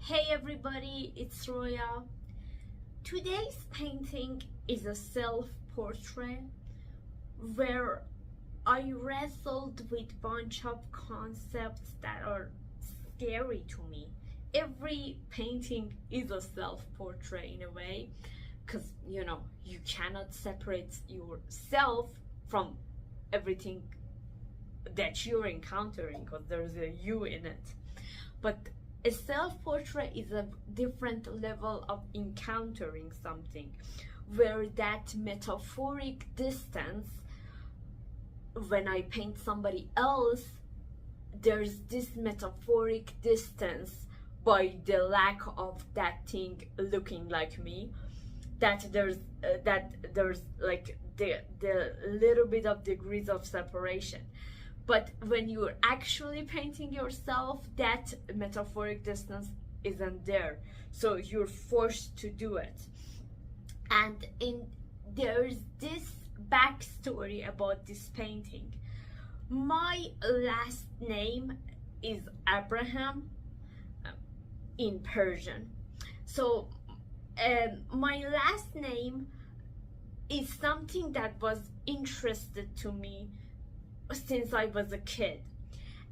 Hey everybody, it's Roya. Today's painting is a self-portrait where I wrestled with a bunch of concepts that are scary to me. Every painting is a self-portrait in a way, because you cannot separate yourself from everything that you're encountering, because there's a you in it. But a self-portrait is a different level of encountering something, where that metaphoric distance, when I paint somebody else, there's this metaphoric distance by the lack of that thing looking like me, that there's like the little bit of degrees of separation. But when you're actually painting yourself, that metaphoric distance isn't there. So you're forced to do it. And there's this backstory about this painting. My last name is Abraham in Persian. So my last name is something that was interested to me since I was a kid.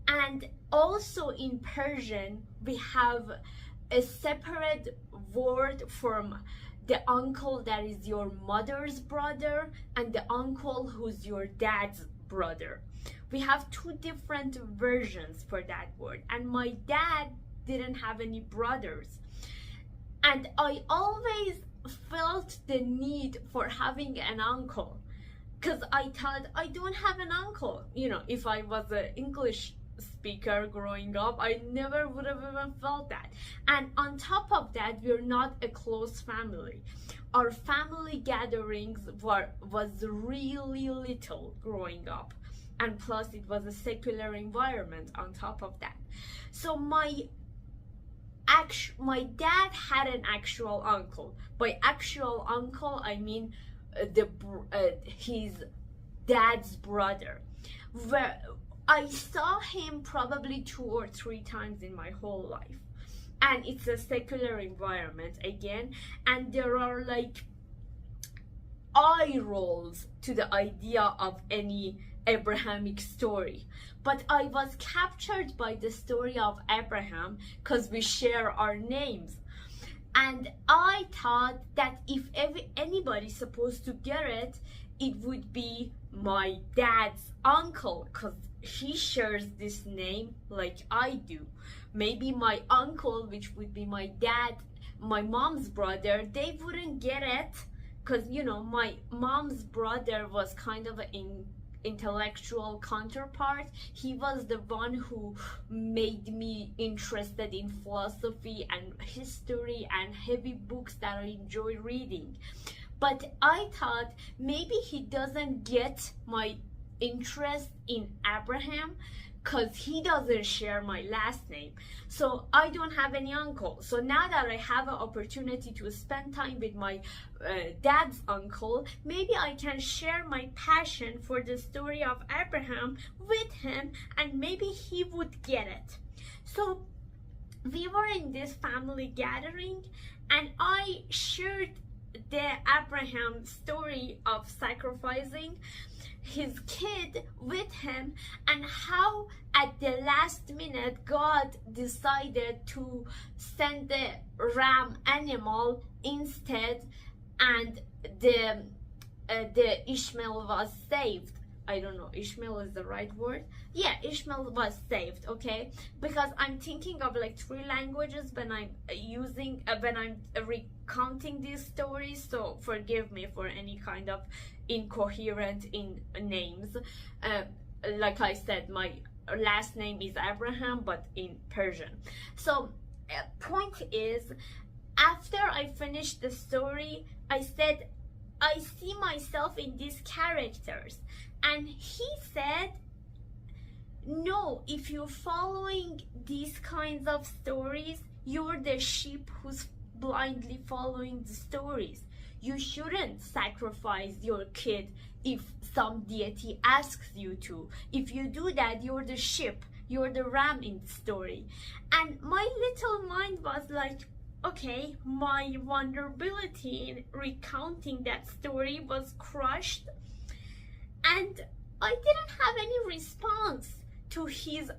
And also in Persian we have a separate word from the uncle that is your mother's brother and the uncle who's your dad's brother. We have two different versions for that word, and my dad didn't have any brothers, and I always felt the need for having an uncle, because I thought I don't have an uncle. If I was an English speaker growing up, I never would have even felt that. And on top of that, we're not a close family. Our family gatherings was really little growing up, and plus it was a secular environment on top of that. So my dad had an actual uncle. By actual uncle, I mean his dad's brother, where I saw him probably 2 or 3 times in my whole life. And it's a secular environment again, and there are like eye rolls to the idea of any Abrahamic story. But I was captured by the story of Abraham because we share our names. And I thought that if anybody's supposed to get it, it would be my dad's uncle, because he shares this name like I do. Maybe my uncle, which would be my mom's brother, they wouldn't get it, because my mom's brother was kind of an intellectual counterpart. He was the one who made me interested in philosophy and history and heavy books that I enjoy reading. But I thought maybe he doesn't get my interest in Abraham because he doesn't share my last name. So I don't have any uncle. So now that I have an opportunity to spend time with my dad's uncle, maybe I can share my passion for the story of Abraham with him, and maybe he would get it. So we were in this family gathering, and I shared the Abraham story of sacrificing his kid with him, and how at the last minute God decided to send the ram animal instead, and the Ishmael was saved. I don't know, Ishmael is the right word? Yeah, Ishmael was saved, okay? Because I'm thinking of like 3 languages when I'm recounting these stories, so forgive me for any kind of incoherent in names. Like I said, my last name is Abraham, but in Persian. So point is, after I finished the story, I said, I see myself in these characters. And he said, no, if you're following these kinds of stories, you're the sheep who's blindly following the stories. You shouldn't sacrifice your kid if some deity asks you to. If you do that, you're the sheep, you're the ram in the story. And my little whole mind was like, okay, my vulnerability in recounting that story was crushed, and I didn't have any response to his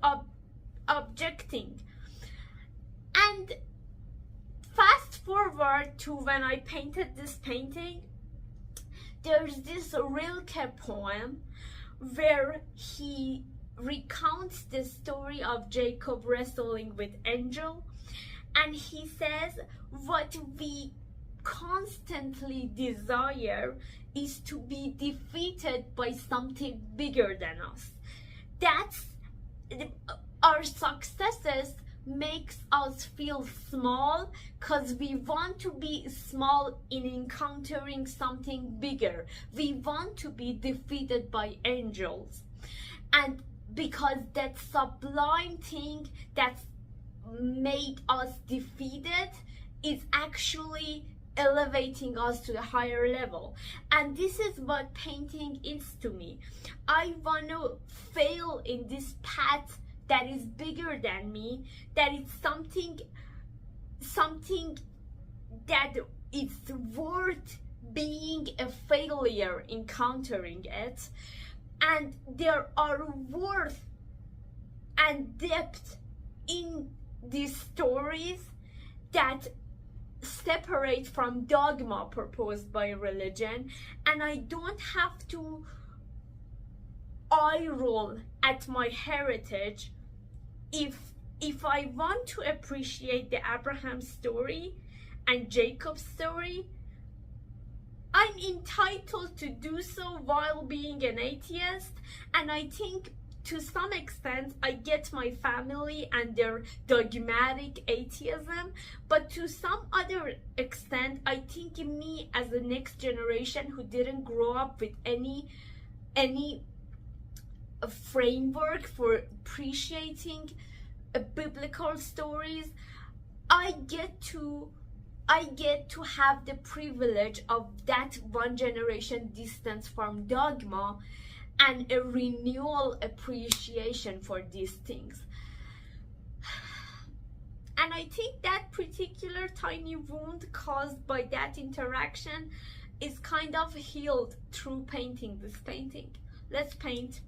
objecting. And fast forward to when I painted this painting, there's this Rilke poem where he recounts the story of Jacob wrestling with angel, and he says what we constantly desire is to be defeated by something bigger than us. That's our successes makes us feel small because we want to be small in encountering something bigger. We want to be defeated by angels, and because that sublime thing that's made us defeated is actually elevating us to the higher level. And this is what painting is to me. I want to fail in this path that is bigger than me, that is something that is worth being a failure encountering it. And there are worth and depth in these stories that separate from dogma proposed by religion, and I don't have to eye roll at my heritage if I want to appreciate the Abraham story and Jacob's story. I'm entitled to do so while being an atheist, and I think to some extent I get my family and their dogmatic atheism, but to some other extent I think me as the next generation who didn't grow up with any framework for appreciating biblical stories, I get to have the privilege of that one generation distance from dogma and a renewal appreciation for these things. And I think that particular tiny wound caused by that interaction is kind of healed through painting this painting. Let's paint.